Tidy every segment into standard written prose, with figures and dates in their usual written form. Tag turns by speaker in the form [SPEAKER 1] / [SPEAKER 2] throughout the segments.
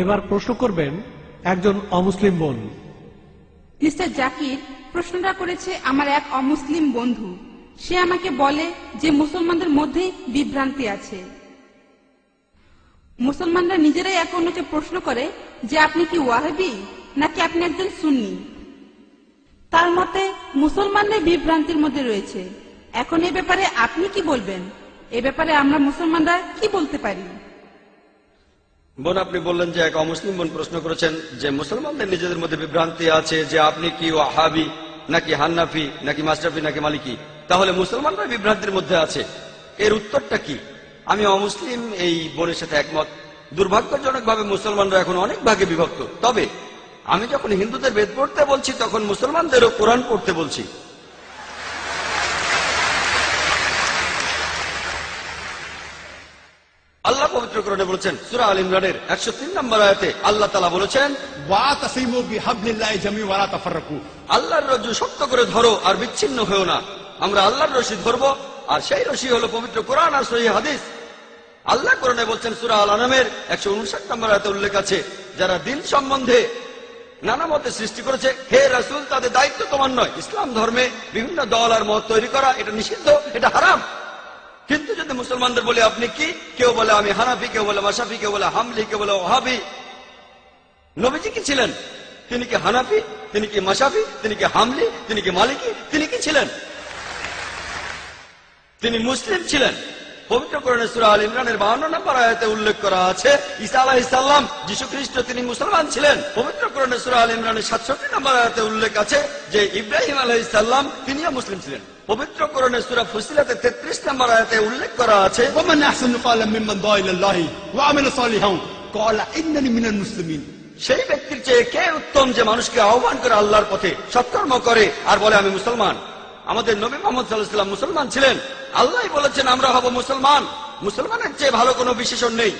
[SPEAKER 1] এবার প্রশ্ন করবেন একজন অমুসলিম বোন।
[SPEAKER 2] মিস্টার জাকির, প্রশ্নটা করেছে আমার এক অমুসলিম বন্ধু। সে আমাকে বলে যে মুসলমানদের মধ্যেই বিভ্রান্তি আছে। মুসলমানরা নিজেরাই এক অন্যকে প্রশ্ন করে যে আপনি কি ওয়াহাবি নাকি আপনি একজন সুন্নি। তার মতে মুসলমানদের বিভ্রান্তির মধ্যে রয়েছে। এখন এ ব্যাপারে আপনি কি বলবেন? এ ব্যাপারে আমরা মুসলমানরা কি বলতে পারি?
[SPEAKER 3] বোন, আপনি বললেন যে এক অমুসলিম বোন প্রশ্ন করেছেন যে মুসলমানদের নিজেদের মধ্যে বিভ্রান্তি আছে যে আপনি কি ওয়াহাবি নাকি হান্নাফি নাকি মাশরাফি নাকি মালিকি, তাহলে মুসলমানরা বিভ্রান্তির মধ্যে আছে, এর উত্তরটা কি? আমি অমুসলিম এই বোনের সাথে একমত। দুর্ভাগ্যজনকভাবে মুসলমানরা এখন অনেক ভাগে বিভক্ত। তবে আমি যখন হিন্দুদের বেদ পড়তে বলছি তখন মুসলমানদেরও কোরআন পড়তে বলছি। আল্লাহ পবিত্র কোরআনে বলেছেন সূরা আল ইমরানের 103 নম্বর আয়াতে আল্লাহ তাআলা বলেছেন,
[SPEAKER 4] ওয়াতাসিমু বিহাবলিল্লাহি জামিআন ওয়া লা তাফাররাকু।
[SPEAKER 3] আল্লাহর রজ্জু শক্ত করে ধরো আর বিচ্ছিন্ন হও না। আমরা আল্লাহর রশি ধরবো, আর সেই রশি হলো পবিত্র কোরআন আর সহিহ হাদিস। আল্লাহ কোরআনে বলছেন সূরা আল আনামের 159 নম্বর আয়াতে উল্লেখ আছে, যারা দিন সম্বন্ধে নানা মতে সৃষ্টি করেছে, হে রাসূল, তাদের দায়িত্ব তোমার নয়। ইসলাম ধর্মে বিভিন্ন দল আর মত তৈরি করা এটা নিষিদ্ধ, এটা হারাম। কিন্তু যদি মুসলমানদের বলে আপনি কি, কেউ বলে আমি হানাফি, কেউ বলে মাশরাফি, কেউ বলে হামলি, কেউ বলে ওয়াহাবি। নবীজি কি ছিলেন? তিনি কি হানাফি? তিনি কি মাশরাফি? তিনি কি হামলি? তিনি কি মালিকি? তিনি কি ছিলেন? তিনি মুসলিম ছিলেন। পবিত্র কোরআনে সূরা আল ইমরানের 52 নম্বর আয়াতে উল্লেখ করা আছে ঈসা আলাইহিস সালাম, যীশু খ্রিস্ট, তিনি মুসলমান ছিলেন। পবিত্র কোরআনে সূরা আল ইমরানের 67 নম্বর আয়াতে উল্লেখ আছে যে ইব্রাহিম আলাইহিস সালাম, তিনিও মুসলিম ছিলেন। পবিত্র কোরআনে সূরা ফুসিলাতে 33 নম্বর আয়াতে উল্লেখ করা আছে,
[SPEAKER 4] ওয়ামান আহসানু ক্বালাম মিম্মান দাআ ইলাল্লাহি ওয়া আমিলা সালিহান ক্বালা ইন্নানি মিনাল মুসলিমিন।
[SPEAKER 3] সেই ব্যক্তির চেয়ে কে উত্তম যে মানুষকে আহ্বান করে আল্লাহর পথে, সৎকর্ম করে আর বলে আমি মুসলমান। আমাদের নবী মুহাম্মদ সাল্লাল্লাহু আলাইহি ওয়াসাল্লাম মুসলমান ছিলেন। আল্লাহই বলেছেন আমরা হব মুসলমান। মুসলমানের চেয়ে ভালো কোনো বিশেষণ নেই।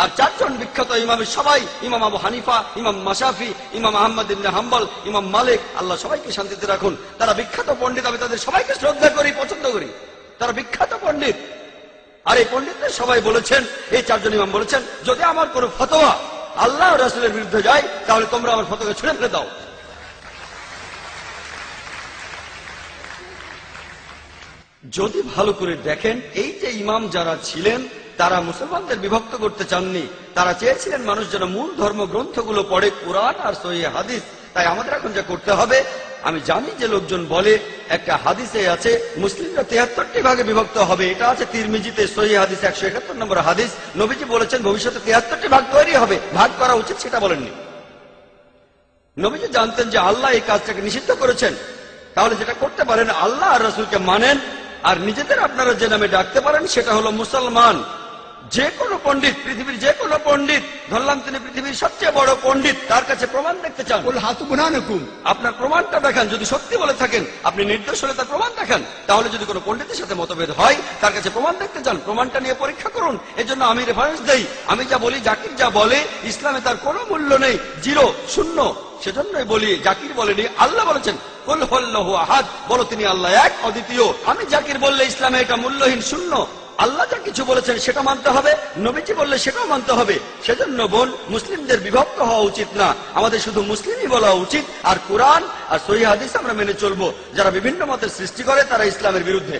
[SPEAKER 3] আর চারজন বিখ্যাত ইমামের সবাই, ইমাম আবু হানিফা, ইমাম মাশরাফি, ইমাম আহমদ ইবনে হাম্বল, ইমাম মালিক, আল্লাহ সবাইকে শান্তিতে রাখুন, তারা বিখ্যাত পণ্ডিত। আমি তাদের সবাইকে শ্রদ্ধা করি, পছন্দ করি। তারা বিখ্যাত পণ্ডিত। আর এই পণ্ডিতদের সবাই বলেছেন, এই চারজন ইমাম বলেছেন, যদি আমার কোনো ফতোয়া আল্লাহ ও রাসূলের বিরুদ্ধে যায় তাহলে তোমরা আমার ফতোয়াকে ছুঁড়ে ফেলে দাও। যদি ভালো করে দেখেন, এই যে ইমাম যারা ছিলেন তারা মুসলমানদের বিভক্ত করতে চাননি। তারা চেয়েছিলেন মানুষ যেন মূল ধর্মগ্রন্থগুলো পড়ে, কোরআন আর সহিহ হাদিস। তাই আমাদের এখন যা করতে হবে, আমি জানি যে লোকজন বলে একটা হাদিসে আছে মুসলিমরা 73টি ভাগে বিভক্ত হবে, এটা আছে তিরমিজিতে সহিহ হাদিস 171 নম্বর হাদিস। নবীজি বলেছেন ভবিষ্যতে 73টি ভাগ তৈরি হবে, ভাগ করা উচিত সেটা বলেননি। নবীজি জানতেন যে আল্লাহ এই কাজটাকে নিষিদ্ধ করেছেন। তাহলে যেটা করতে পারেন, আল্লাহ আর রাসূলকে মানেন, আর নিজেদের আপনারা যে নামে ডাকতে পারেন সেটা হলো মুসলমান। যে কোনো পণ্ডিত, পৃথিবীর যে কোনো পণ্ডিত, ধরলাম তিনি পৃথিবীর সবচেয়ে বড় পণ্ডিত, তার কাছে প্রমাণ দেখতে চান,
[SPEAKER 4] কুল হাতু বুরহানাকুম,
[SPEAKER 3] আপনার প্রমাণটা দেখান। যদি সত্যি বলে থাকেন, আপনি নির্দোষ হলে তার প্রমাণ দেখান। তাহলে যদি কোনো পণ্ডিতের সাথে মতভেদ হয়, তার কাছে প্রমাণ দেখতে চান, প্রমাণটা নিয়ে পরীক্ষা করুন। এজন্য আমি রেফারেন্স দেই। আমি যা বলি, জাকির যা বলে, ইসলামে তার কোনো মূল্য নেই, জিরো, শূন্য। সেজন্যই বলি, জাকির বলেনি, আল্লাহ বলেছেন কুল হুয়াল্লাহু আহাদ, বলো তিনি আল্লাহ এক, অদ্বিতীয়। আমি জাকির বললে ইসলামে এটা মূল্যহীন, শূন্য। আল্লাহ যা কিছু বলেছেন সেটা মানতে হবে, নবীজি বললে সেটাও মানতে হবে। সেজন্য বোন, মুসলিমদের বিভক্ত হওয়া উচিত না, আমাদের শুধু মুসলিমই বলা উচিত। আর কোরআন আর সহিহ হাদিস আমরা মেনে চলবো। যারা বিভিন্ন মতের সৃষ্টি করে তারা ইসলামের বিরুদ্ধে।